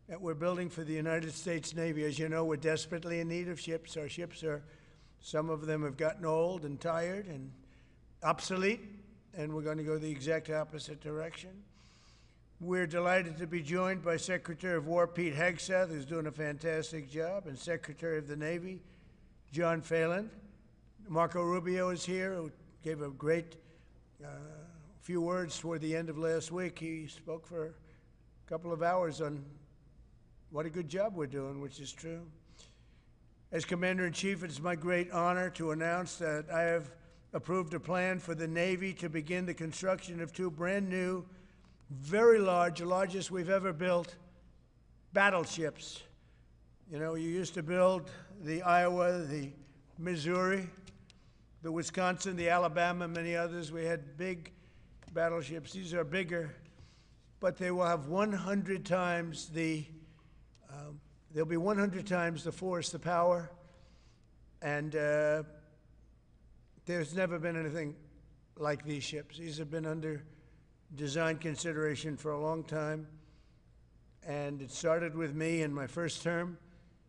that we're building for the United States Navy. As you know, we're desperately in need of ships. Our ships are, some of them have gotten old and tired and obsolete, and we're going to go the exact opposite direction. We're delighted to be joined by Secretary of War Pete Hegseth, who's doing a fantastic job, and Secretary of the Navy John Phelan. Marco Rubio is here, who gave a great few words toward the end of last week. He spoke for a couple of hours on what a good job we're doing, which is true. As Commander-in-Chief, it's my great honor to announce that I have approved a plan for the Navy to begin the construction of two brand new, very large, the largest we've ever built, battleships. You know, you used to build the Iowa, the Missouri, the Wisconsin, the Alabama, many others. We had big battleships. These are bigger, but they will have 100 times the they'll be 100 times the force, the power, and there's never been anything like these ships. These have been under design consideration for a long time, and it started with me in my first term,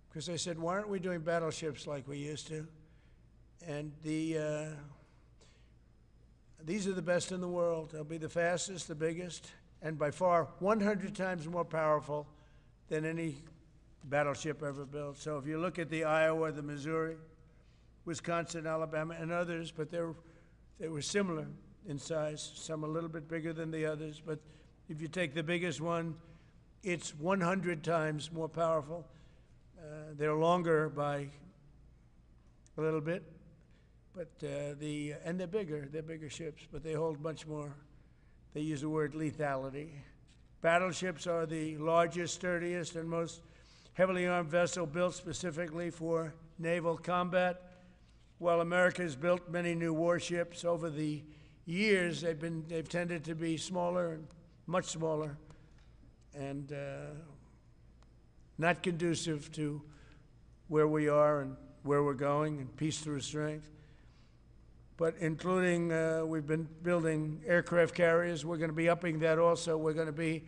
because I said, why aren't we doing battleships like we used to? And these are the best in the world. They'll be the fastest, the biggest, and by far 100 times more powerful than any battleship ever built. So if you look at the Iowa, the Missouri, Wisconsin, Alabama, and others, but they were similar in size, some a little bit bigger than the others, but if you take the biggest one, it's 100 times more powerful. They're longer by a little bit, but and they're bigger ships, but they hold much more. They use the word lethality. Battleships are the largest, sturdiest, and most heavily armed vessel built specifically for naval combat. While America has built many new warships over the years, they've tended to be smaller and much smaller, and not conducive to where we are and where we're going, and peace through strength. But including, we've been building aircraft carriers. We're going to be upping that also. We're going to be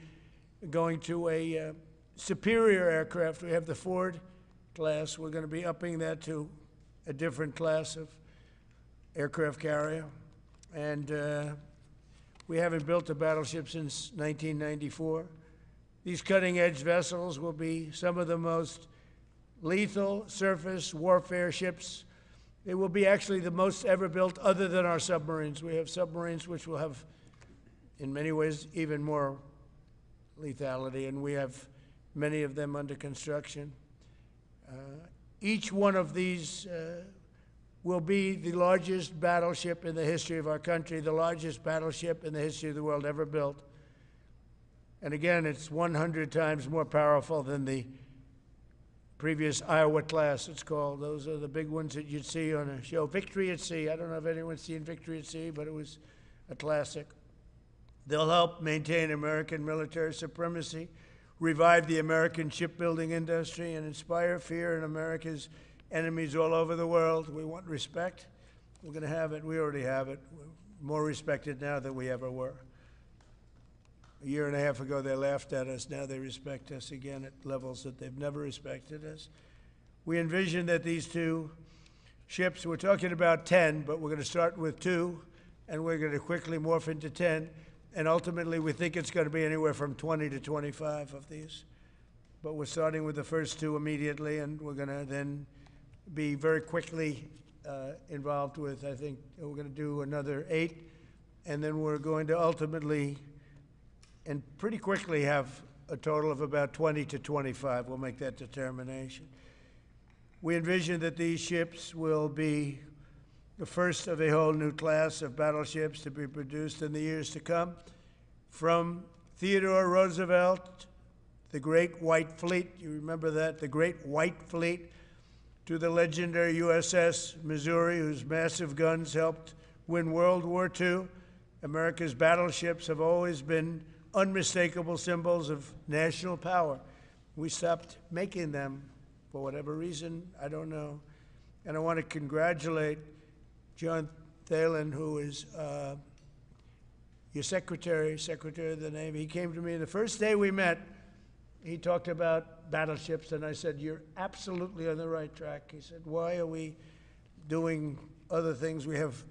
going to a superior aircraft. We have the Ford class. We're going to be upping that to a different class of aircraft carrier. And we haven't built a battleship since 1994. These cutting-edge vessels will be some of the most lethal surface warfare ships. They will be actually the most ever built other than our submarines. We have submarines which will have, in many ways, even more lethality, and we have many of them under construction. Each one of these will be the largest battleship in the history of our country, the largest battleship in the history of the world ever built. And again, it's 100 times more powerful than the previous Iowa class, it's called. Those are the big ones that you'd see on a show. Victory at Sea. I don't know if anyone's seen Victory at Sea, but it was a classic. They'll help maintain American military supremacy, revive the American shipbuilding industry, and inspire fear in America's enemies all over the world. We want respect. We're going to have it. We already have it. We're more respected now than we ever were. A year and a half ago, they laughed at us. Now they respect us again at levels that they've never respected us. We envision that these two ships, we're talking about 10, but we're going to start with 2, and we're going to quickly morph into 10. And ultimately, we think it's going to be anywhere from 20 to 25 of these. But we're starting with the first 2 immediately, and we're going to then be very quickly involved with, I think, we're going to do another 8. And then we're going to ultimately and pretty quickly have a total of about 20 to 25. We'll make that determination. We envision that these ships will be the first of a whole new class of battleships to be produced in the years to come. From Theodore Roosevelt, the Great White Fleet, you remember that, the Great White Fleet, to the legendary USS Missouri, whose massive guns helped win World War II. America's battleships have always been unmistakable symbols of national power. We stopped making them for whatever reason, I don't know. And I want to congratulate John Phelan, who is your secretary of the Navy. He came to me the first day we met. he talked about battleships, and I said, you're absolutely on the right track. He said, why are we doing other things? We have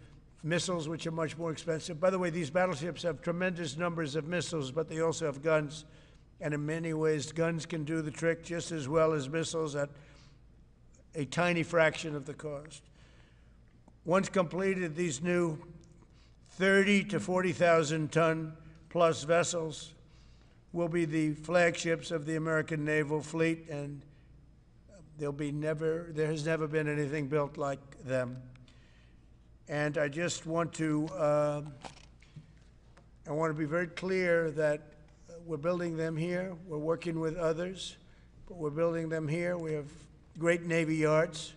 missiles, which are much more expensive. By the way, these battleships have tremendous numbers of missiles, but they also have guns. And in many ways, guns can do the trick just as well as missiles at a tiny fraction of the cost. Once completed, these new 30 to 40,000 ton plus vessels will be the flagships of the American naval fleet, and there has never been anything built like them. And I just want to, be very clear that we're building them here. We're working with others, but we're building them here. We have great Navy yards.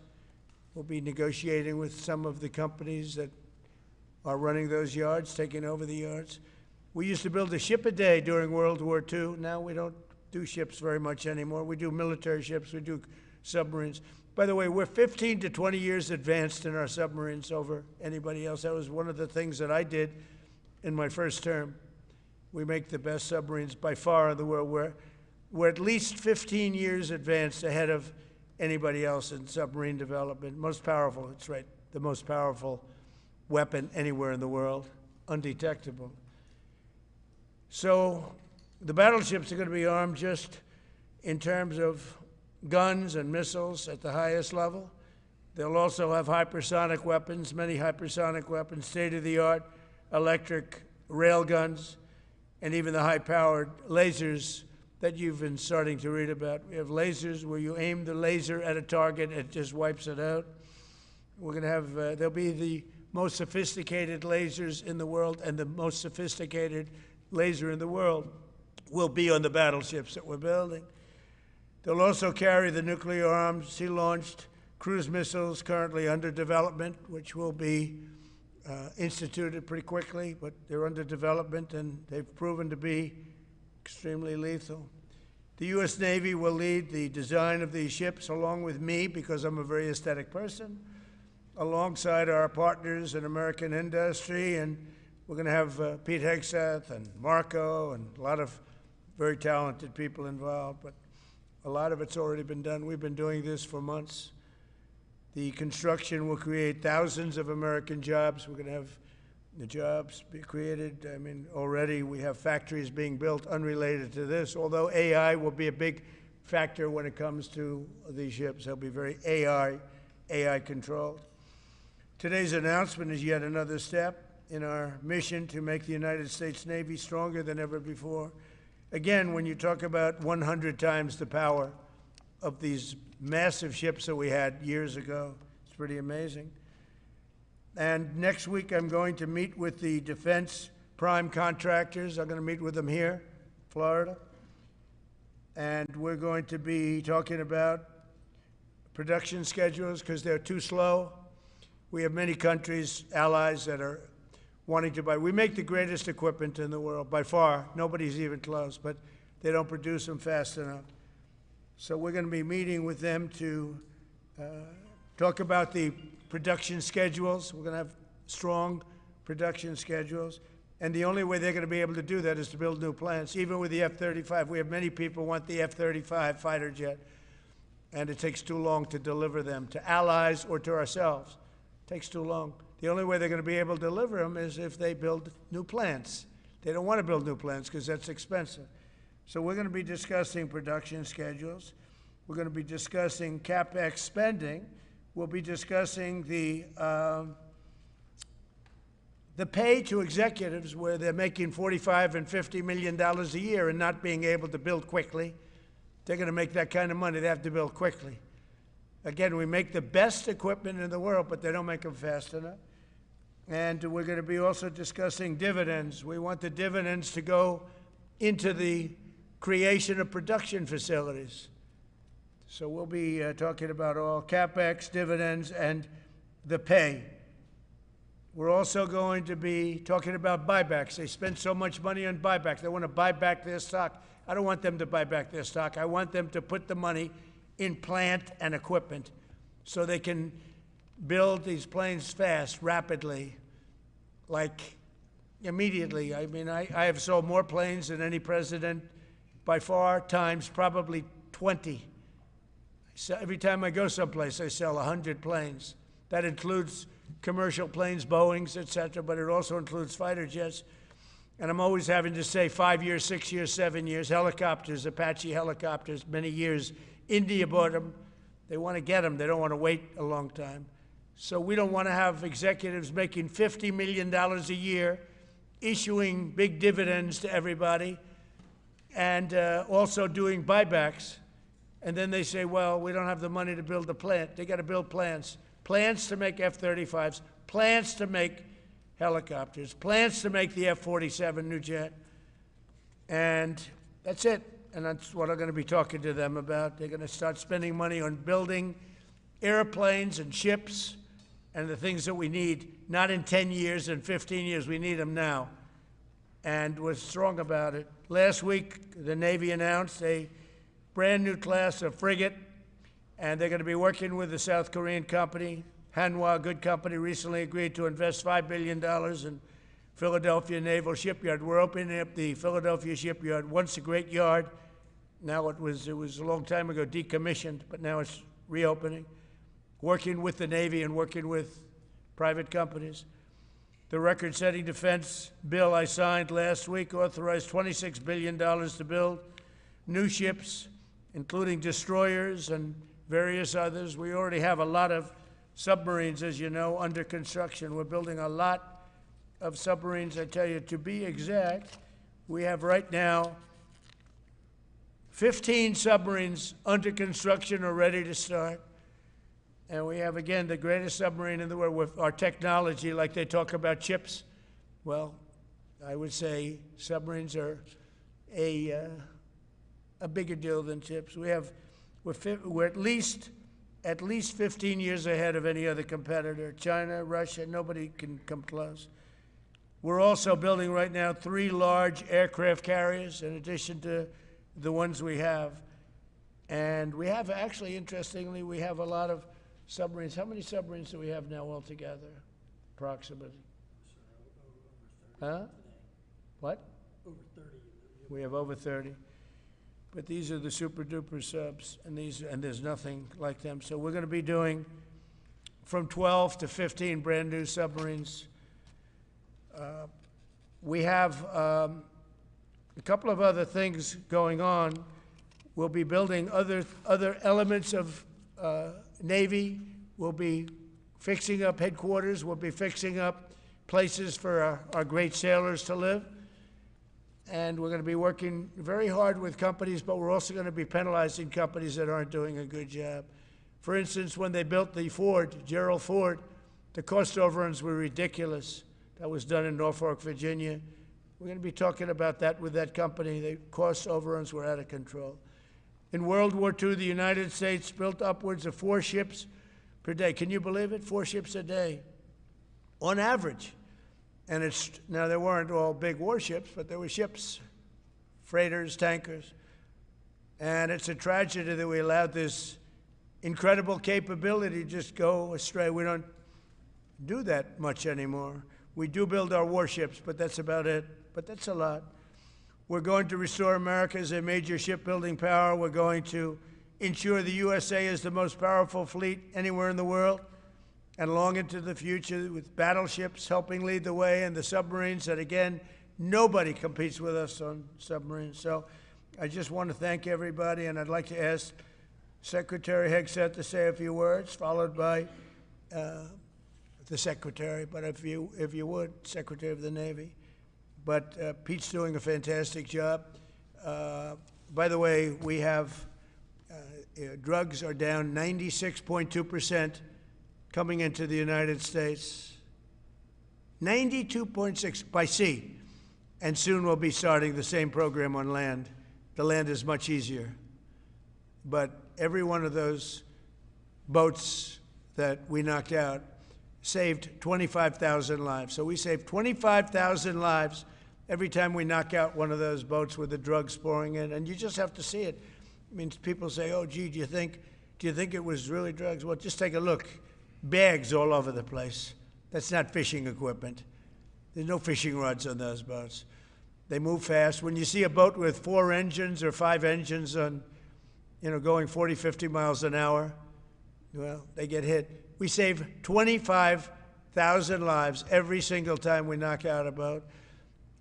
We'll be negotiating with some of the companies that are running those yards, taking over the yards. We used to build a ship a day during World War II. Now we don't do ships very much anymore. We do military ships, we do submarines. By the way, we're 15 to 20 years advanced in our submarines over anybody else. That was one of the things that I did in my first term. We make the best submarines by far in the world. We're at least 15 years advanced ahead of anybody else in submarine development. Most powerful, that's right, the most powerful weapon anywhere in the world, undetectable. So the battleships are going to be armed just in terms of guns and missiles at the highest level. They'll also have hypersonic weapons, many hypersonic weapons, state-of-the-art electric rail guns, and even the high-powered lasers that you've been starting to read about. We have lasers where you aim the laser at a target, it just wipes it out. We're going to have, there'll be the most sophisticated lasers in the world, and the most sophisticated laser in the world will be on the battleships that we're building. They'll also carry the nuclear-armed, sea-launched cruise missiles currently under development, which will be instituted pretty quickly, but they're under development, and they've proven to be extremely lethal. The U.S. Navy will lead the design of these ships along with me, because I'm a very aesthetic person, alongside our partners in American industry, and we're going to have Pete Hegseth and Marco and a lot of very talented people involved, but a lot of it's already been done. We've been doing this for months. The construction will create thousands of American jobs. We're going to have the jobs be created. I mean, already we have factories being built unrelated to this, although AI will be a big factor when it comes to these ships. They'll be very AI controlled. Today's announcement is yet another step in our mission to make the United States Navy stronger than ever before. Again, when you talk about 100 times the power of these massive ships that we had years ago, it's pretty amazing. And next week, I'm going to meet with the defense prime contractors. I'm going to meet with them here, Florida. And we're going to be talking about production schedules because they're too slow. We have many countries, allies, that are wanting to buy. We make the greatest equipment in the world, by far. Nobody's even close, but they don't produce them fast enough. So we're going to be meeting with them to talk about the production schedules. We're going to have strong production schedules. And the only way they're going to be able to do that is to build new plants. Even with the F-35, we have many people want the F-35 fighter jet, and it takes too long to deliver them to allies or to ourselves. It takes too long. The only way they're going to be able to deliver them is if they build new plants. They don't want to build new plants because that's expensive. So we're going to be discussing production schedules. We're going to be discussing CapEx spending. We'll be discussing the pay to executives where they're making $45 and $50 million a year and not being able to build quickly. They're going to make that kind of money. They have to build quickly. Again, we make the best equipment in the world, but they don't make them fast enough. And we're going to be also discussing dividends. We want the dividends to go into the creation of production facilities. So we'll be talking about all CapEx, dividends, and the pay. We're also going to be talking about buybacks. They spend so much money on buybacks. They want to buy back their stock. I don't want them to buy back their stock. I want them to put the money in plant and equipment so they can build these planes fast, rapidly, like immediately. I mean, I have sold more planes than any president by far times probably 20. So every time I go someplace, I sell 100 planes. That includes commercial planes, Boeings, et cetera, but it also includes fighter jets. And I'm always having to say 5 years, 6 years, 7 years. Helicopters, Apache helicopters, many years. India bought them. They want to get them. They don't want to wait a long time. So we don't want to have executives making $50 million a year, issuing big dividends to everybody, and also doing buybacks. And then they say, well, we don't have the money to build the plant. They got to build plants. Plants to make F-35s, plants to make helicopters, plants to make the F-47 new jet. And that's it. And that's what I'm going to be talking to them about. They're going to start spending money on building airplanes and ships and the things that we need, not in 10 years and 15 years. We need them now. And we're strong about it. Last week, the Navy announced a brand new class of frigate, and they're going to be working with the South Korean company. Hanwha, a good company, recently agreed to invest $5 billion in Philadelphia Naval Shipyard. We're opening up the Philadelphia Shipyard, once a great yard. Now it was a long time ago decommissioned, but now it's reopening, working with the Navy and working with private companies. The record-setting defense bill I signed last week authorized $26 billion to build new ships, including destroyers and various others. We already have a lot of submarines, as you know, under construction. We're building a lot of submarines. I tell you, to be exact, we have right now 15 submarines under construction or ready to start. And we have, again, the greatest submarine in the world with our technology, like they talk about chips. Well, I would say submarines are a bigger deal than chips. We're at least 15 years ahead of any other competitor. China, Russia, nobody can come close. We're also building right now 3 large aircraft carriers in addition to the ones we have. And we have, actually, interestingly, we have a lot of submarines. How many submarines do we have now altogether, approximately? Huh? What? Over 30. We have over 30. But these are the super-duper subs, and there's nothing like them. So we're going to be doing from 12 to 15 brand-new submarines. We have a couple of other things going on. We'll be building other elements of Navy. We'll be fixing up headquarters. We'll be fixing up places for our great sailors to live. And we're going to be working very hard with companies, but we're also going to be penalizing companies that aren't doing a good job. For instance, when they built the Ford, Gerald Ford, the cost overruns were ridiculous. That was done in Norfolk, Virginia. We're going to be talking about that with that company. The cost overruns were out of control. In World War II, the United States built upwards of 4 ships per day. Can you believe it? 4 ships a day, on average. And now they weren't all big warships, but there were ships, freighters, tankers. And it's a tragedy that we allowed this incredible capability to just go astray. We don't do that much anymore. We do build our warships, but that's about it. But that's a lot. We're going to restore America as a major shipbuilding power. We're going to ensure the USA is the most powerful fleet anywhere in the world, and long into the future with battleships helping lead the way, and the submarines that, again, nobody competes with us on submarines. So I just want to thank everybody, and I'd like to ask Secretary Hegseth to say a few words, followed by the Secretary, but if you would, Secretary of the Navy. But Pete's doing a fantastic job. By the way, we have drugs are down 96.2% coming into the United States. 92.6 by sea. And soon we'll be starting the same program on land. The land is much easier. But every one of those boats that we knocked out saved 25,000 lives. So we saved 25,000 lives every time we knock out one of those boats with the drugs pouring in. And you just have to see it. I mean, people say, oh, gee, do you think it was really drugs? Well, just take a look. Bags all over the place. That's not fishing equipment. There's no fishing rods on those boats. They move fast. When you see a boat with 4 engines or 5 engines on, going 40, 50 miles an hour, well, they get hit. We save 25,000 lives every single time we knock out a boat,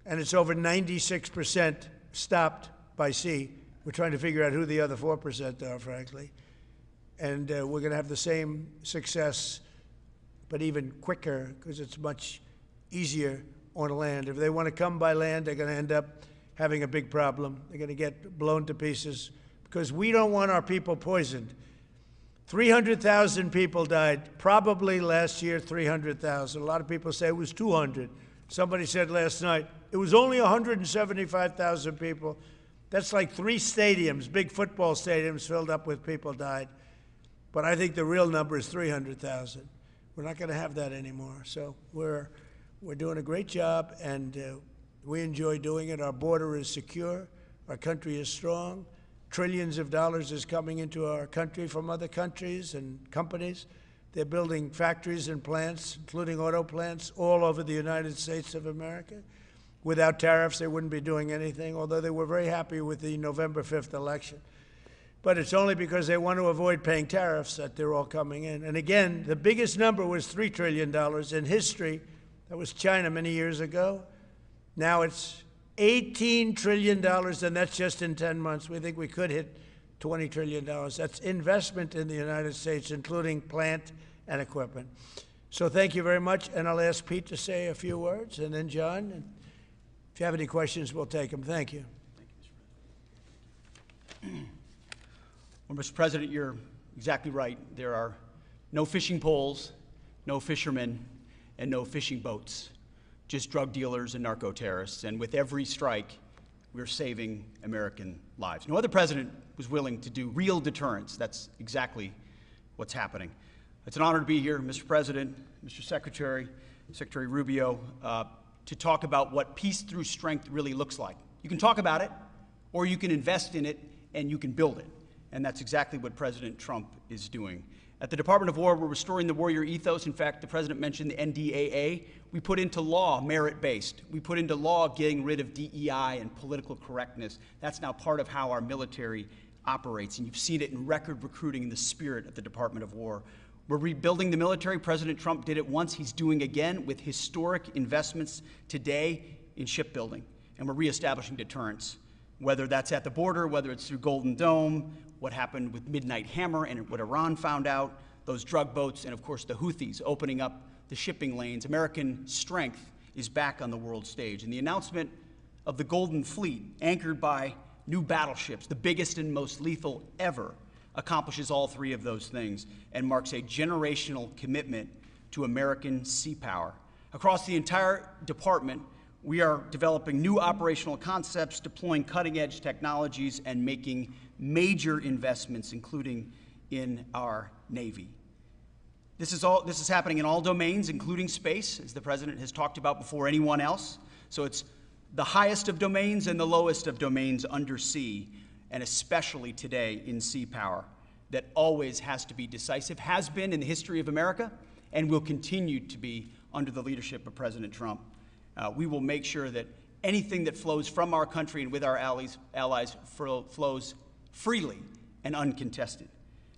and it's over 96% stopped by sea. We're trying to figure out who the other 4% are, frankly. And we're going to have the same success, but even quicker, because it's much easier on land. If they want to come by land, they're going to end up having a big problem. They're going to get blown to pieces, because we don't want our people poisoned. 300,000 people died, probably last year 300,000. A lot of people say it was 200. Somebody said last night, it was only 175,000 people. That's like 3 stadiums, big football stadiums filled up with people died. But I think the real number is 300,000. We're not going to have that anymore. So we're doing a great job, and we enjoy doing it. Our border is secure. Our country is strong. Trillions of dollars is coming into our country from other countries and companies. They're building factories and plants, including auto plants, all over the United States of America. Without tariffs, they wouldn't be doing anything, although they were very happy with the November 5th election. But it's only because they want to avoid paying tariffs that they're all coming in. And again, the biggest number was $3 trillion in history. That was China many years ago. Now it's $18 trillion, and that's just in 10 months. We think we could hit $20 trillion. That's investment in the United States, including plant and equipment. So thank you very much, and I'll ask Pete to say a few words, and then John. And if you have any questions, we'll take them. Thank you. Thank you, Well, Mr. President, you're exactly right. There are no fishing poles, no fishermen, and no fishing boats. Just drug dealers and narco-terrorists, and with every strike, we're saving American lives. No other president was willing to do real deterrence. That's exactly what's happening. It's an honor to be here, Mr. President, Mr. Secretary, Secretary Rubio, to talk about what peace through strength really looks like. You can talk about it, or you can invest in it, and you can build it. And that's exactly what President Trump is doing. At the Department of War, we're restoring the warrior ethos. In fact, the President mentioned the NDAA. We put into law merit-based. We put into law getting rid of DEI and political correctness. That's now part of how our military operates, and you've seen it in record recruiting in the spirit of the Department of War. We're rebuilding the military. President Trump did it once. He's doing again with historic investments today in shipbuilding, and we're reestablishing deterrence, whether that's at the border, whether it's through Golden Dome, what happened with Midnight Hammer and what Iran found out, those drug boats, and of course the Houthis opening up the shipping lanes. American strength is back on the world stage. And the announcement of the Golden Fleet, anchored by new battleships, the biggest and most lethal ever, accomplishes all 3 of those things and marks a generational commitment to American sea power. Across the entire department, we are developing new operational concepts, deploying cutting-edge technologies, and making major investments, including in our Navy. This is happening in all domains, including space, as the President has talked about before anyone else. So it's the highest of domains and the lowest of domains under sea, and especially today in sea power, that always has to be decisive, has been in the history of America, and will continue to be under the leadership of President Trump. We will make sure that anything that flows from our country and with our allies flows freely and uncontested.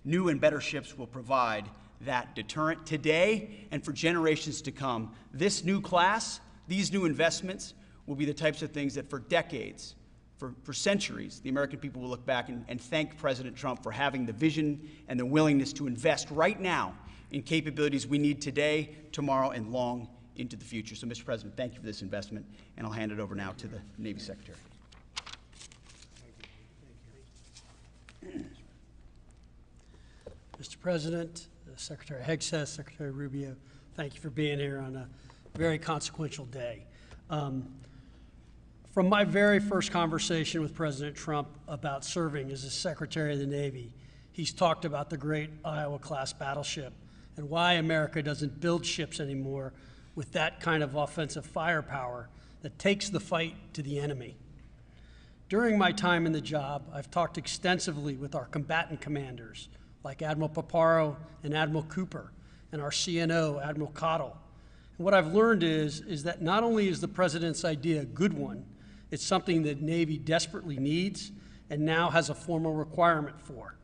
New and better ships will provide that deterrent today and for generations to come. This new class, these new investments, will be the types of things that for decades, for centuries, the American people will look back and thank President Trump for having the vision and the willingness to invest right now in capabilities we need today, tomorrow, and long into the future. So, Mr. President, thank you for this investment, and I'll hand it over now to the Navy Secretary. Mr. President, Secretary Hegseth, Secretary Rubio, thank you for being here on a very consequential day. From my very first conversation with President Trump about serving as the Secretary of the Navy, he's talked about the great Iowa-class battleship and why America doesn't build ships anymore with that kind of offensive firepower that takes the fight to the enemy. During my time in the job, I've talked extensively with our combatant commanders, like Admiral Paparo and Admiral Cooper, and our CNO, Admiral Cottle. And what I've learned is that not only is the President's idea a good one, It's something the Navy desperately needs and now has a formal requirement for.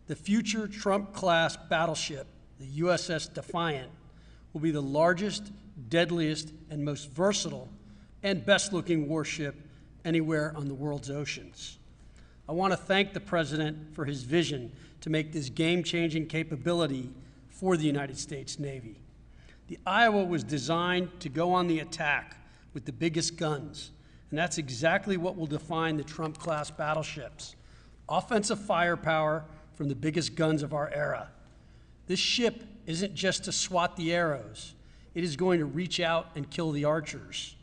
The future Trump-class battleship, the USS Defiant, will be the largest, deadliest, and most versatile and best-looking warship anywhere on the world's oceans. I want to thank the President for his vision to make this game-changing capability for the United States Navy. The Iowa was designed to go on the attack with the biggest guns, and that's exactly what will define the Trump-class battleships: offensive firepower from the biggest guns of our era. This ship isn't just to swat the arrows. It is going to reach out and kill the archers.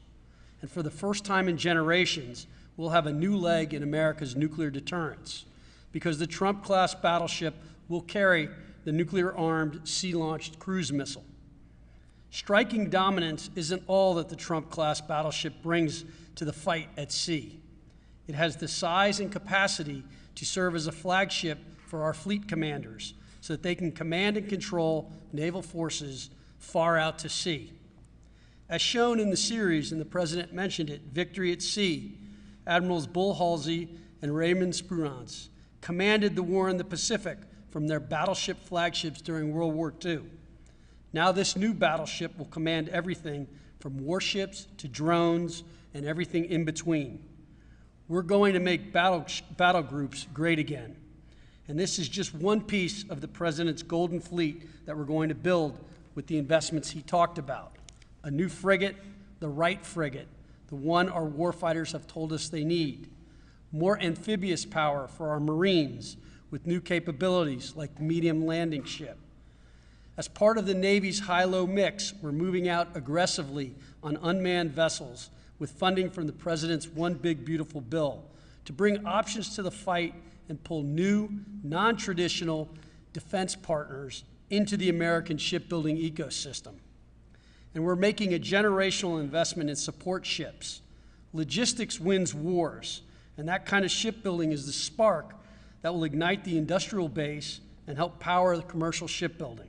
And for the first time in generations, we'll have a new leg in America's nuclear deterrence, because the Trump-class battleship will carry the nuclear-armed, sea-launched cruise missile. Striking dominance isn't all that the Trump-class battleship brings to the fight at sea. It has the size and capacity to serve as a flagship for our fleet commanders so that they can command and control naval forces far out to sea. As shown in the series, and the President mentioned it, Victory at Sea, Admirals Bull Halsey and Raymond Spruance commanded the war in the Pacific from their battleship flagships during World War II. Now this new battleship will command everything from warships to drones and everything in between. We're going to make battle groups great again. And this is just one piece of the President's golden fleet that we're going to build with the investments he talked about. A new frigate, the right frigate, the one our warfighters have told us they need. More amphibious power for our Marines with new capabilities like the medium landing ship. As part of the Navy's high-low mix, we're moving out aggressively on unmanned vessels with funding from the President's One Big Beautiful Bill to bring options to the fight and pull new, non-traditional defense partners into the American shipbuilding ecosystem. And we're making a generational investment in support ships. Logistics wins wars, and that kind of shipbuilding is the spark that will ignite the industrial base and help power the commercial shipbuilding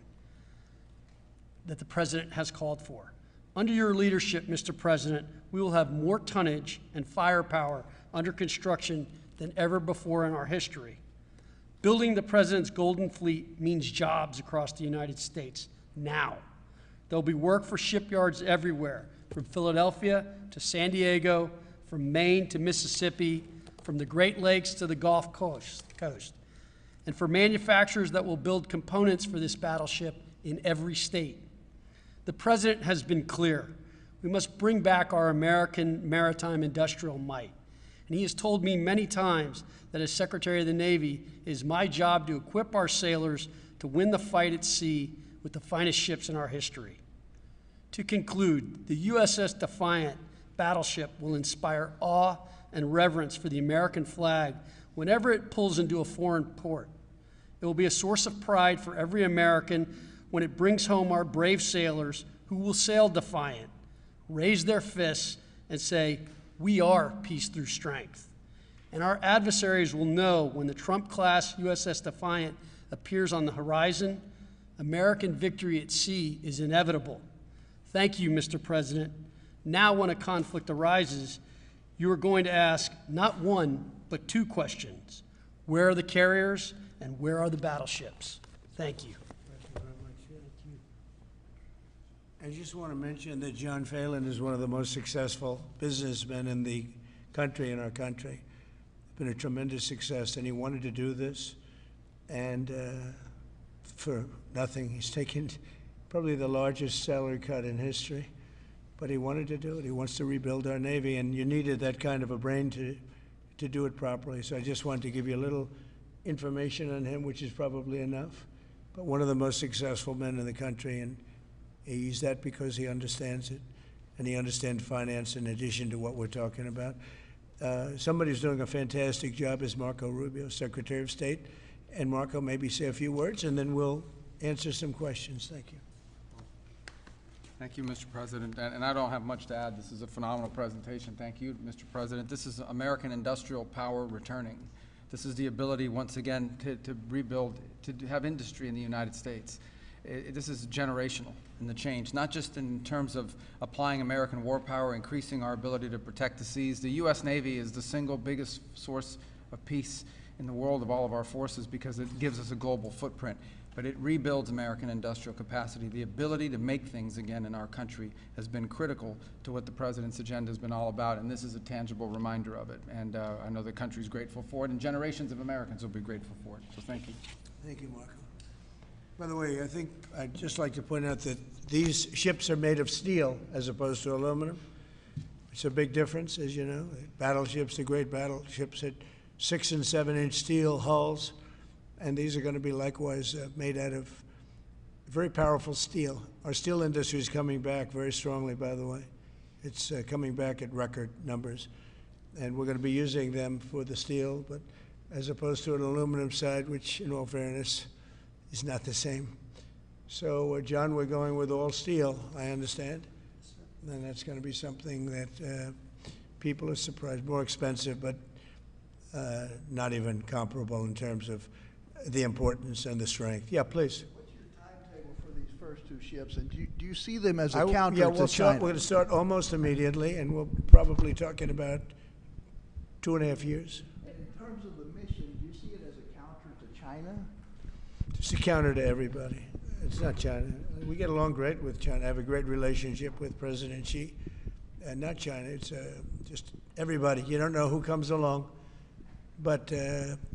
that the President has called for. Under your leadership, Mr. President, we will have more tonnage and firepower under construction than ever before in our history. Building the President's Golden Fleet means jobs across the United States now. There'll be work for shipyards everywhere, from Philadelphia to San Diego, from Maine to Mississippi, from the Great Lakes to the Gulf Coast. And for manufacturers that will build components for this battleship in every state. The President has been clear. We must bring back our American maritime industrial might. And he has told me many times that as Secretary of the Navy, it is my job to equip our sailors to win the fight at sea with the finest ships in our history. To conclude, the USS Defiant battleship will inspire awe and reverence for the American flag whenever it pulls into a foreign port. It will be a source of pride for every American when it brings home our brave sailors who will sail defiant, raise their fists, and say, "We are peace through strength." And our adversaries will know when the Trump-class USS Defiant appears on the horizon, American victory at sea is inevitable. Thank you, Mr. President. Now, when a conflict arises, you are going to ask not one, but two questions. Where are the carriers, and where are the battleships? Thank you. Thank you very much. Thank you. I just want to mention that John Phelan is one of the most successful businessmen in the country, in our country. Been a tremendous success, and he wanted to do this, and for nothing. He's taken probably the largest salary cut in history, but he wanted to do it. He wants to rebuild our Navy, and you needed that kind of a brain to do it properly. So I just wanted to give you a little information on him, which is probably enough. But one of the most successful men in the country, and he's that because he understands it, and he understands finance in addition to what we're talking about. Somebody who's doing a fantastic job is Marco Rubio, Secretary of State. And Marco, maybe say a few words, and then we'll answer some questions. Thank you. Thank you, Mr. President. And I don't have much to add. This is a phenomenal presentation. Thank you, Mr. President. This is American industrial power returning. This is the ability, once again, to rebuild, to have industry in the United States. this is generational in the change, not just in terms of applying American war power, increasing our ability to protect the seas. The U.S. Navy is the single biggest source of peace in the world of all of our forces because it gives us a global footprint. But it rebuilds American industrial capacity. The ability to make things again in our country has been critical to what the President's agenda has been all about, and this is a tangible reminder of it. And I know the country's grateful for it, and generations of Americans will be grateful for it. So thank you. Thank you, Marco. By the way, I think I'd just like to point out that these ships are made of steel as opposed to aluminum. It's a big difference, as you know. Battleships, the great battleships, had 6- and 7-inch steel hulls, and these are going to be likewise made out of very powerful steel. Our steel industry is coming back very strongly, by the way. It's coming back at record numbers, and we're going to be using them for the steel, but as opposed to an aluminum side, which, in all fairness, is not the same. So, John, we're going with all steel, I understand, and that's going to be something that people are surprised. More expensive, but not even comparable in terms of the importance and the strength. Yeah, please. What's your timetable for these first two ships, and do you see them as a Yeah, counter to China? we're going to start almost immediately, and we'll probably talking about 2.5 years. And in terms of the mission, do you see it as a counter to China? It's a counter to everybody. It's not China. We get along great with China. I have a great relationship with President Xi, and not China. It's just everybody. You don't know who comes along, but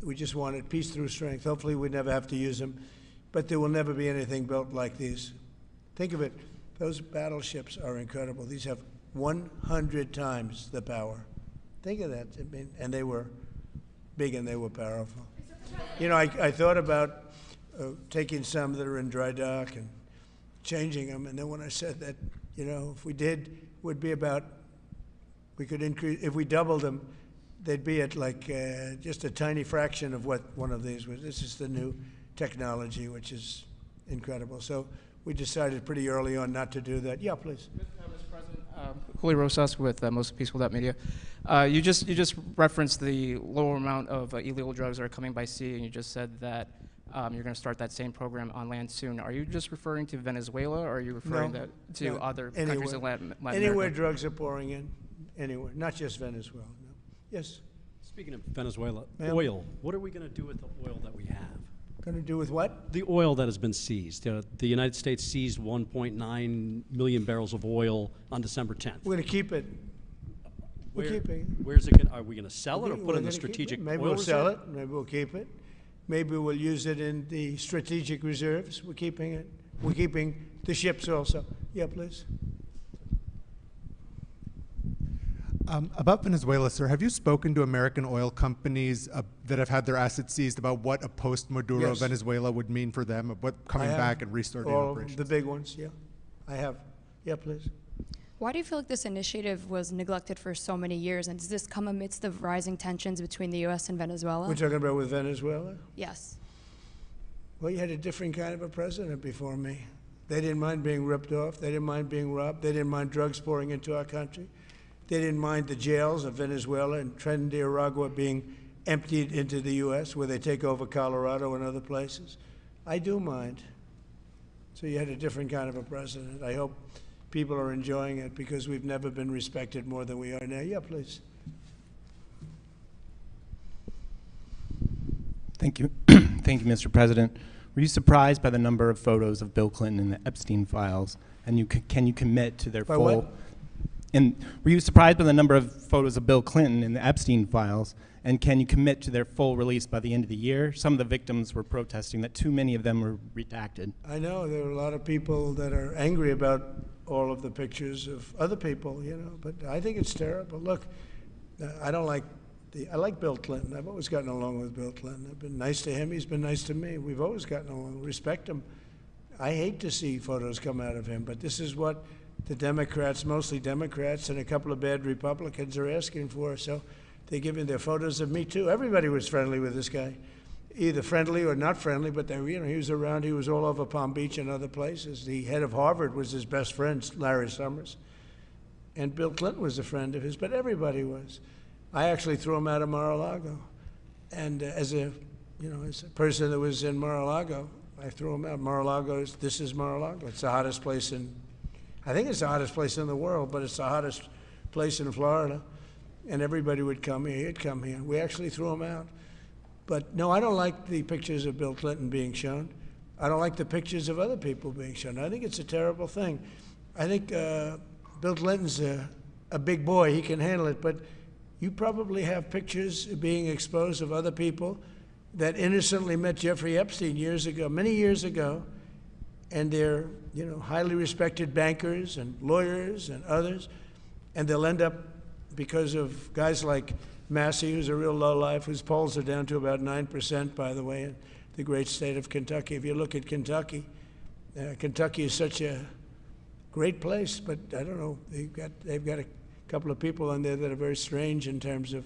we just wanted peace through strength. Hopefully we never have to use them, but there will never be anything built like these. Think of it. Those battleships are incredible. These have 100 times the power. Think of that. I mean, and they were big and they were powerful. You know, I thought about taking some that are in dry dock and changing them, and then when I said that, you know, if we did, would be about, we could increase, if we doubled them, they'd be at like just a tiny fraction of what one of these was. This is the new technology, which is incredible. So we decided pretty early on not to do that. Yeah, please. Mr. President, Julio Rosas with Most Peaceful.media. You just referenced the lower amount of illegal drugs that are coming by sea, and you just said that you're going to start that same program on land soon. Are you just referring to Venezuela, or are you referring to other countries in Latin America? Anywhere drugs are pouring in, anywhere, not just Venezuela. No. Yes. Speaking of Venezuela, oil. What are we going to do with the oil that we have? Going to do with what? The oil that has been seized. The United States seized 1.9 million barrels of oil on December 10th. We're going to keep it. We're keeping it. Where's it? Are we going to sell it or put it in the strategic oil reserve? Maybe we'll sell it. Maybe we'll keep it. Maybe we'll use it in the strategic reserves. We're keeping it. We're keeping the ships also. Yeah, please. About Venezuela, sir, have you spoken to American oil companies that have had their assets seized about what a post-Maduro Venezuela would mean for them, of what coming back and restarting operations? The big ones, yeah. I have. Yeah, please. Why do you feel like this initiative was neglected for so many years, and does this come amidst the rising tensions between the U.S. and Venezuela? We're talking about with Venezuela? Yes. Well, you had a different kind of a president before me. They didn't mind being ripped off. They didn't mind being robbed. They didn't mind drugs pouring into our country. They didn't mind the jails of Venezuela and Trinidad being emptied into the U.S., where they take over Colorado and other places. I do mind. So you had a different kind of a president. I hope people are enjoying it because we've never been respected more than we are now. Yeah, please. Thank you. Thank you, Mr. President. Were you surprised by the number of photos of Bill Clinton in the Epstein files? And can you commit to their full... What? And were you surprised by the number of photos of Bill Clinton in the Epstein files? And can you commit to their full release by the end of the year? Some of the victims were protesting that too many of them were redacted. I know there are a lot of people that are angry about all of the pictures of other people, you know, but I think it's terrible. Look, I like Bill Clinton. I've always gotten along with Bill Clinton. I've been nice to him. He's been nice to me. We've always gotten along. Respect him. I hate to see photos come out of him, but this is what the Democrats, mostly Democrats, and a couple of bad Republicans are asking for. So they're giving their photos of me too. Everybody was friendly with this guy, either friendly or not friendly. But they, you know, he was around. He was all over Palm Beach and other places. The head of Harvard was his best friend, Larry Summers, and Bill Clinton was a friend of his. But everybody was. I actually threw him out of Mar-a-Lago, and as a person that was in Mar-a-Lago, I threw them out. Mar-a-Lago, this is Mar-a-Lago. It's the hottest place I think it's the hottest place in the world, but it's the hottest place in Florida. And everybody would come here, he'd come here. We actually threw them out. But no, I don't like the pictures of Bill Clinton being shown. I don't like the pictures of other people being shown. I think it's a terrible thing. I think Bill Clinton's a big boy, he can handle it, but you probably have pictures being exposed of other people that innocently met Jeffrey Epstein years ago, many years ago, and they're, you know, highly respected bankers and lawyers and others, and they'll end up, because of guys like Massey, who's a real lowlife, whose polls are down to about 9%, by the way, in the great state of Kentucky. If you look at Kentucky, Kentucky is such a great place, but I don't know, they've got a couple of people on there that are very strange in terms of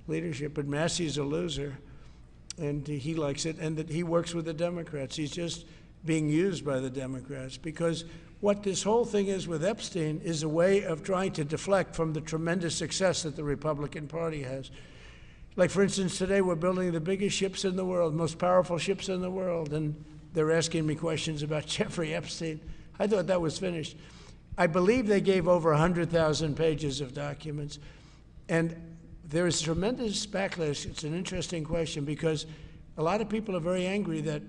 leadership, but Massey's a loser, and he likes it, and that he works with the Democrats. He's just being used by the Democrats, because what this whole thing is with Epstein is a way of trying to deflect from the tremendous success that the Republican Party has. Like, for instance, today we're building the biggest ships in the world, most powerful ships in the world, and they're asking me questions about Jeffrey Epstein. I thought that was finished. I believe they gave over 100,000 pages of documents, and there is tremendous backlash. It's an interesting question, because a lot of people are very angry that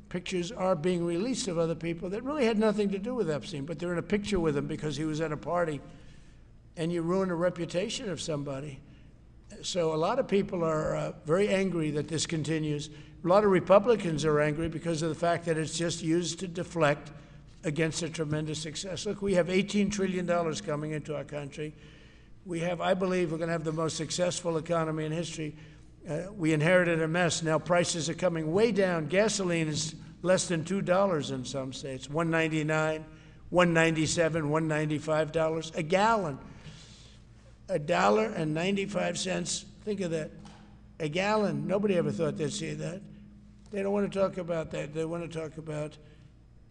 pictures are being released of other people that really had nothing to do with Epstein, but they're in a picture with him because he was at a party, and you ruin a reputation of somebody. So a lot of people are very angry that this continues. A lot of Republicans are angry because of the fact that it's just used to deflect against a tremendous success. Look, we have $18 trillion coming into our country. We have, I believe, we're going to have the most successful economy in history. We inherited a mess. Now prices are coming way down. Gasoline is less than $2 in some states, $1.99, $1.97, $1.95 a gallon. $1.95. Think of that. A gallon. Nobody ever thought they'd see that. They don't want to talk about that. They want to talk about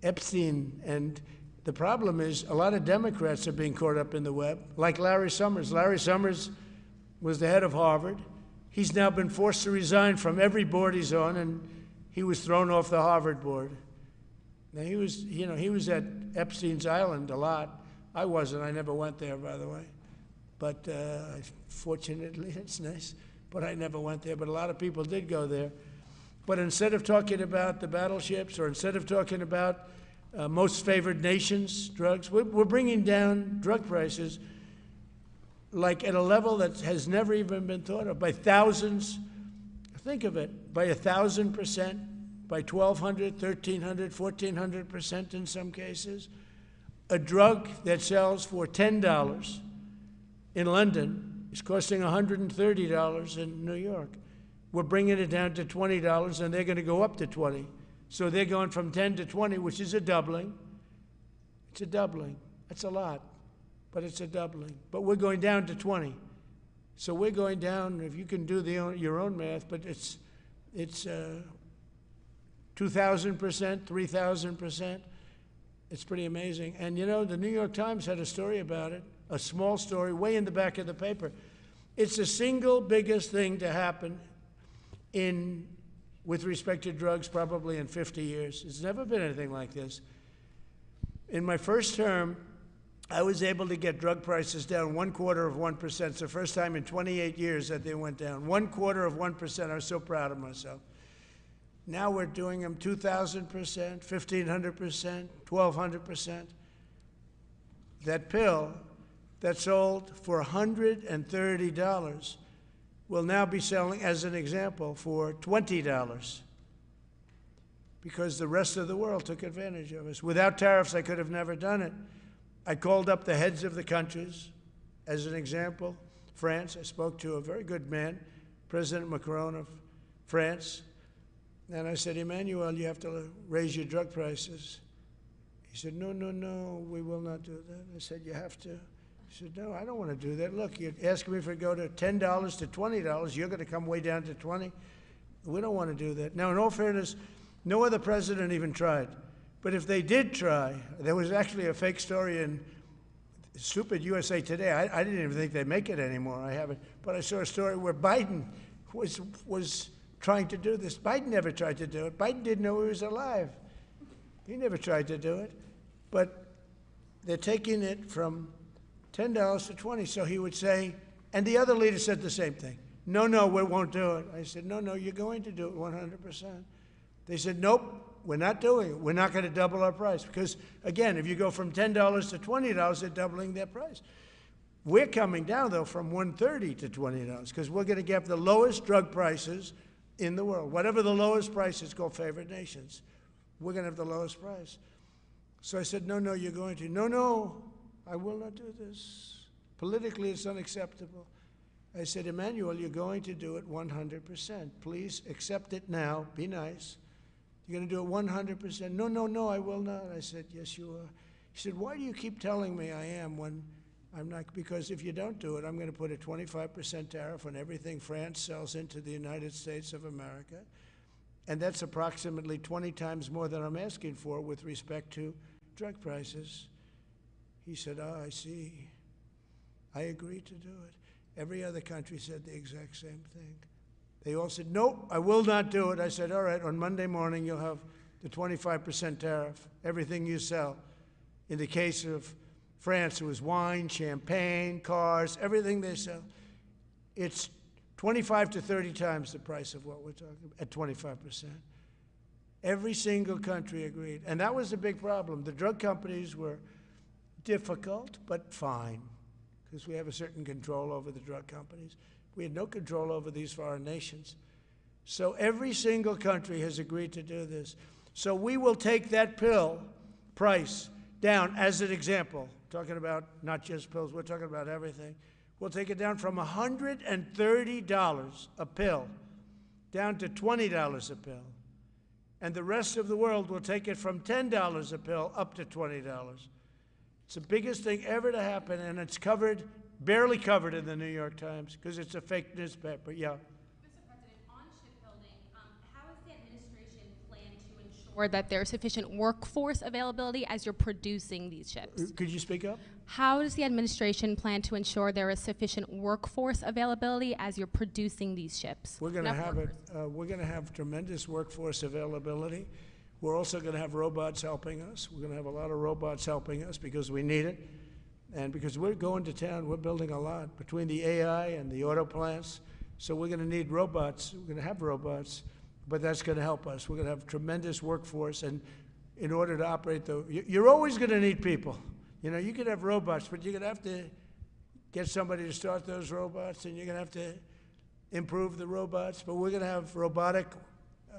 Epstein. And the problem is a lot of Democrats are being caught up in the web, like Larry Summers. Larry Summers was the head of Harvard. He's now been forced to resign from every board he's on, and he was thrown off the Harvard board. Now, he was at Epstein's Island a lot. I wasn't. I never went there, by the way. But fortunately, it's nice. But I never went there. But a lot of people did go there. But instead of talking about the battleships, or instead of talking about most favored nations drugs, we're bringing down drug prices like at a level that has never even been thought of, by thousands. Think of it, by 1,000%, by 1,200, 1,300, 1,400% in some cases. A drug that sells for $10 in London is costing $130 in New York. We're bringing it down to $20, and they're going to go up to 20. So they're going from 10 to 20, which is a doubling. It's a doubling. That's a lot, but it's a doubling. But we're going down to 20. So we're going down, if you can do your own math, but it's 2,000%, 3,000%. It's pretty amazing. And you know, the New York Times had a story about it, a small story, way in the back of the paper. It's the single biggest thing to happen with respect to drugs probably in 50 years. It's never been anything like this. In my first term, I was able to get drug prices down 0.25%. It's the first time in 28 years that they went down. 0.25%. I was so proud of myself. Now we're doing them 2,000%, 1,500%, 1,200%. That pill that sold for $130 will now be selling, as an example, for $20, because the rest of the world took advantage of us. Without tariffs, I could have never done it. I called up the heads of the countries. As an example, France, I spoke to a very good man, President Macron of France, and I said, Emmanuel, you have to raise your drug prices. He said, no, no, no, we will not do that. I said, you have to. He said, no, I don't want to do that. Look, you're asking me if it go to $10 to $20, you're going to come way down to 20. We don't want to do that. Now, in all fairness, no other president even tried. But if they did try, there was actually a fake story in stupid USA Today. I didn't even think they'd make it anymore. I haven't. But I saw a story where Biden was trying to do this. Biden never tried to do it. Biden didn't know he was alive. He never tried to do it. But they're taking it from $10 to $20. So he would say, and the other leader said the same thing. No, no, we won't do it. I said, no, no, you're going to do it 100%. They said, nope, we're not doing it. We're not going to double our price. Because, again, if you go from $10 to $20, they're doubling their price. We're coming down, though, from $130 to $20, because we're going to get the lowest drug prices in the world. Whatever the lowest price is called favored nations, we're going to have the lowest price. So I said, no, no, you're going to. No, no, I will not do this. Politically, it's unacceptable. I said, Emmanuel, you're going to do it 100%. Please accept it now. Be nice. You're going to do it 100%. No, no, no, I will not. I said, yes, you are. He said, why do you keep telling me I am when I'm not? Because if you don't do it, I'm going to put a 25% tariff on everything France sells into the United States of America. And that's approximately 20 times more than I'm asking for with respect to drug prices. He said, I see. I agreed to do it. Every other country said the exact same thing. They all said, nope, I will not do it. I said, all right, on Monday morning you'll have the 25% tariff, everything you sell. In the case of France, it was wine, champagne, cars, everything they sell. It's 25 to 30 times the price of what we're talking about, at 25%. Every single country agreed. And that was the big problem. The drug companies were difficult, but fine, because we have a certain control over the drug companies. We had no control over these foreign nations. So every single country has agreed to do this. So we will take that pill price down, as an example, talking about not just pills, we're talking about everything. We'll take it down from $130 a pill down to $20 a pill. And the rest of the world will take it from $10 a pill up to $20. It's the biggest thing ever to happen, and it's covered, barely covered in the New York Times, because it's a fake newspaper. Yeah. Mr. President, on shipbuilding, how is the administration plan to ensure that there's sufficient workforce availability as you're producing these ships? Could you speak up? How does the administration plan to ensure there is sufficient workforce availability as you're producing these ships? We're going to have it. We're going to have tremendous workforce availability. We're also going to have robots helping us. We're going to have a lot of robots helping us because we need it. And because we're going to town, we're building a lot between the AI and the auto plants. So we're going to need robots. We're going to have robots, but that's going to help us. We're going to have tremendous workforce. And in order to operate you're always going to need people. You know, you could have robots, but you're going to have to get somebody to start those robots, and you're going to have to improve the robots. But we're going to have robotic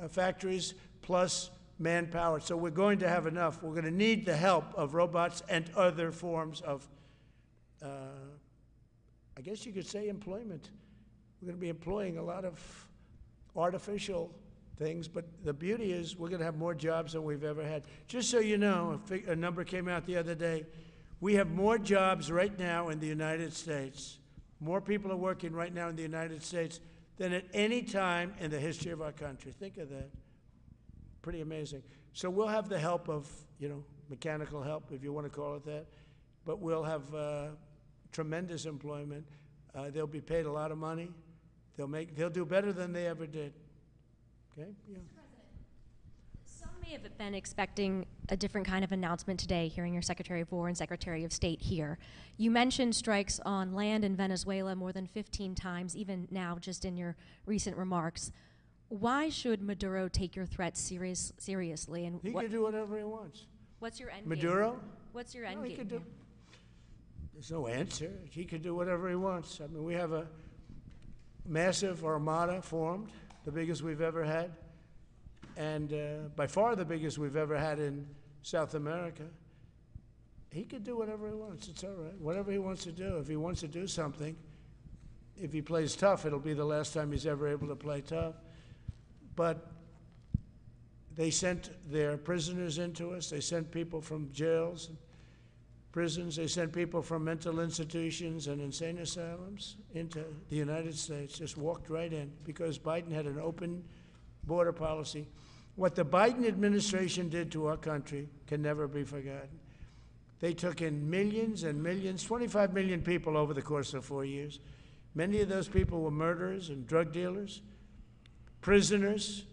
factories plus manpower. So we're going to have enough. We're going to need the help of robots and other forms of, I guess you could say, employment. We're going to be employing a lot of artificial things, but the beauty is we're going to have more jobs than we've ever had. Just so you know, a number came out the other day. We have more jobs right now in the United States. More people are working right now in the United States than at any time in the history of our country. Think of that. Pretty amazing. So we'll have the help of, mechanical help, if you want to call it that, but we'll have tremendous employment. They'll be paid a lot of money. They'll do better than they ever did. Okay? Yeah. Some may have been expecting a different kind of announcement today, hearing your Secretary of War and Secretary of State here. You mentioned strikes on land in Venezuela more than 15 times, even now, just in your recent remarks. Why should Maduro take your threats seriously? And he can do whatever he wants. What's your end Maduro? game? What's your end game? There's no answer. He can do whatever he wants. I mean, we have a massive armada formed, the biggest we've ever had, and by far the biggest we've ever had in South America. He can do whatever he wants. It's all right. Whatever he wants to do. If he wants to do something, if he plays tough, it'll be the last time he's ever able to play tough. But they sent their prisoners into us. They sent people from jails, and prisons. They sent people from mental institutions and insane asylums into the United States, just walked right in because Biden had an open border policy. What the Biden administration did to our country can never be forgotten. They took in millions and millions, 25 million people over the course of 4 years. Many of those people were murderers and drug dealers, prisoners,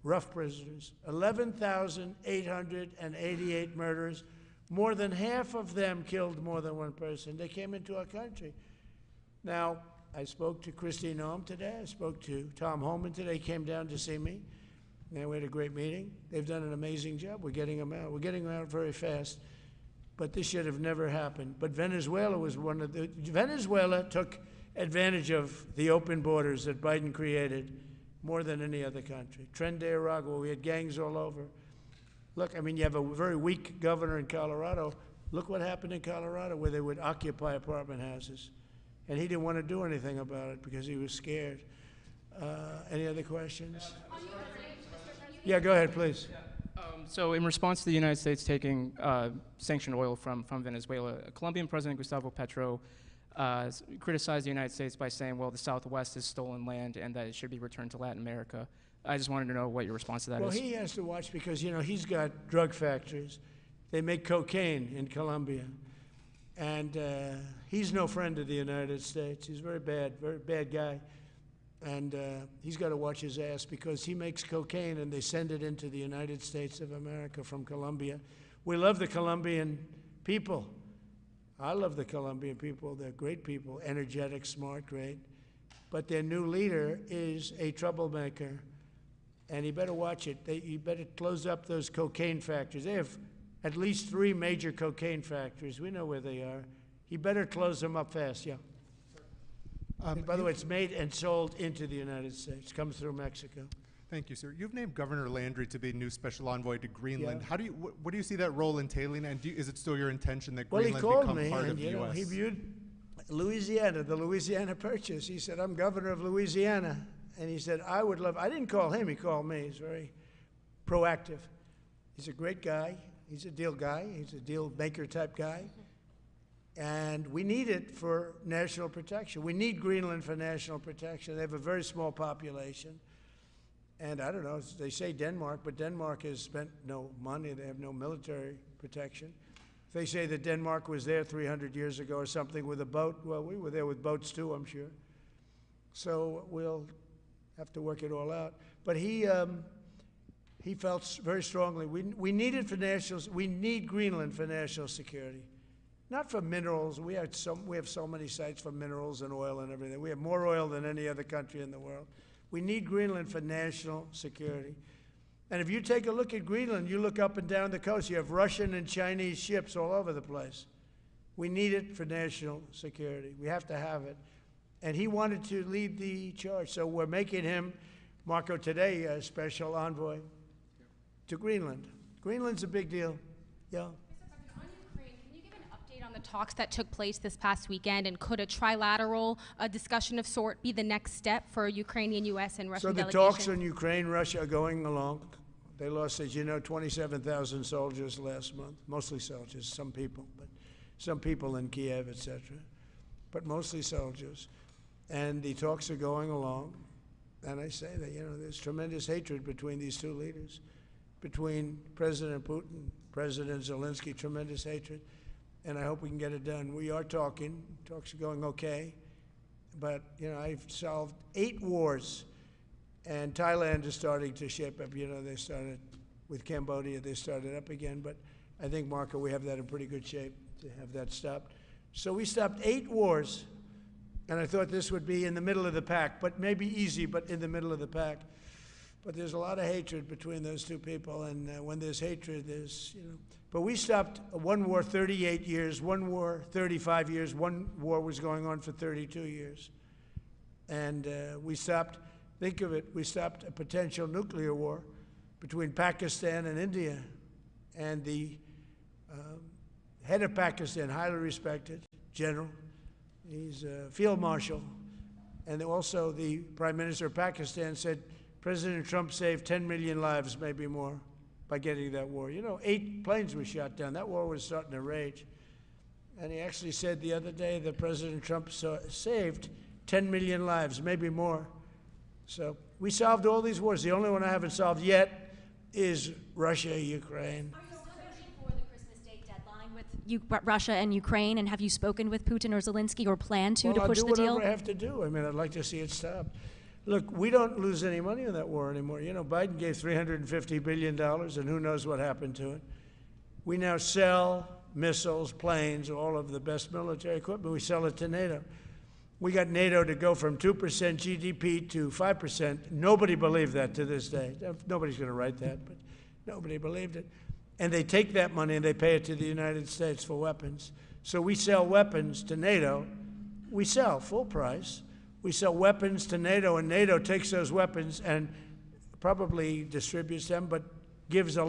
rough prisoners, 11,888 murders. More than half of them killed more than one person. They came into our country. Now, I spoke to Christine Noem today. I spoke to Tom Homan today. He came down to see me. And we had a great meeting. They've done an amazing job. We're getting them out. We're getting them out very fast. But this should have never happened. But Venezuela was one of the... Venezuela took advantage of the open borders that Biden created more than any other country. Tren de Aragua, we had gangs all over. Look, I mean, you have a very weak governor in Colorado. Look what happened in Colorado, where they would occupy apartment houses. And he didn't want to do anything about it because he was scared. Any other questions? Yeah, go ahead, please. So in response to the United States taking sanctioned oil from Venezuela, Colombian President Gustavo Petro criticized the United States by saying, well, the Southwest is stolen land and that it should be returned to Latin America. I just wanted to know what your response to that is. Well, he has to watch because, you know, he's got drug factories. They make cocaine in Colombia. And he's no friend of the United States. He's very bad guy. And he's got to watch his ass because he makes cocaine and they send it into the United States of America from Colombia. We love the Colombian people. I love the Colombian people. They're great people, energetic, smart, great. But their new leader is a troublemaker. And he better watch it. He better close up those cocaine factories. They have at least 3 major cocaine factories. We know where they are. He better close them up fast, yeah. By the way, it's made and sold into the United States. Comes through Mexico. Thank you, sir. You've named Governor Landry to be new special envoy to Greenland. Yeah. How do you, what do you see that role entailing, and is it still your intention that Well, Greenland he called become me, part and of the you know, U.S.? he viewed Louisiana, the Louisiana Purchase. He said, I'm governor of Louisiana. And he said, I would love, I didn't call him, he called me. He's very proactive. He's a great guy. He's a deal guy. He's a deal maker type guy. And we need it for national protection. We need Greenland for national protection. They have a very small population. And I don't know, they say Denmark, but Denmark has spent no money. They have no military protection. If they say that Denmark was there 300 years ago or something with a boat, well, we were there with boats too, I'm sure. So we'll have to work it all out. But he felt very strongly, we need it for we need Greenland for national security. Not for minerals. We have so many sites for minerals and oil and everything. We have more oil than any other country in the world. We need Greenland for national security. And if you take a look at Greenland, you look up and down the coast, you have Russian and Chinese ships all over the place. We need it for national security. We have to have it. And he wanted to lead the charge. So we're making him, Marco, today, a special envoy to Greenland. Greenland's a big deal. Yeah. On the talks that took place this past weekend, and could a trilateral discussion of sort be the next step for Ukrainian, U.S., and Russian delegations? So the talks on Ukraine, Russia are going along. They lost, as you know, 27,000 soldiers last month, mostly soldiers, some people, but some people in Kiev, etc., but mostly soldiers. And the talks are going along. And I say that, you know, there's tremendous hatred between these two leaders, between President Putin, President Zelensky, tremendous hatred. And I hope we can get it done. We are talking. Talks are going okay. But, you know, I've solved 8 wars. And Thailand is starting to shape up. You know, they started with Cambodia. They started up again. But I think, Marco, we have that in pretty good shape to have that stopped. So we stopped 8 wars. And I thought this would be in the middle of the pack. But maybe easy, but in the middle of the pack. But there's a lot of hatred between those two people. And when there's hatred, there's, you know. But we stopped one war 38 years, one war 35 years, one war was going on for 32 years. And we stopped, think of it, we stopped a potential nuclear war between Pakistan and India. And the head of Pakistan, highly respected general, he's a field marshal, and also the Prime Minister of Pakistan said President Trump saved 10 million lives, maybe more, by getting that war. You know, 8 planes were shot down. That war was starting to rage. And he actually said the other day that President Trump saved 10 million lives, maybe more. So we solved all these wars. The only one I haven't solved yet is Russia, Ukraine. Are you still pushing for the Christmas Day deadline with Russia and Ukraine? And have you spoken with Putin or Zelensky or plan to push the deal? I'll do whatever I have to do. I mean, I'd like to see it stopped. Look, we don't lose any money on that war anymore. You know, Biden gave $350 billion, and who knows what happened to it. We now sell missiles, planes, all of the best military equipment. We sell it to NATO. We got NATO to go from 2% GDP to 5%. Nobody believed that to this day. Nobody's going to write that, but nobody believed it. And they take that money and they pay it to the United States for weapons. So we sell weapons to NATO. We sell full price. We sell weapons to NATO, and NATO takes those weapons and probably distributes them, but gives a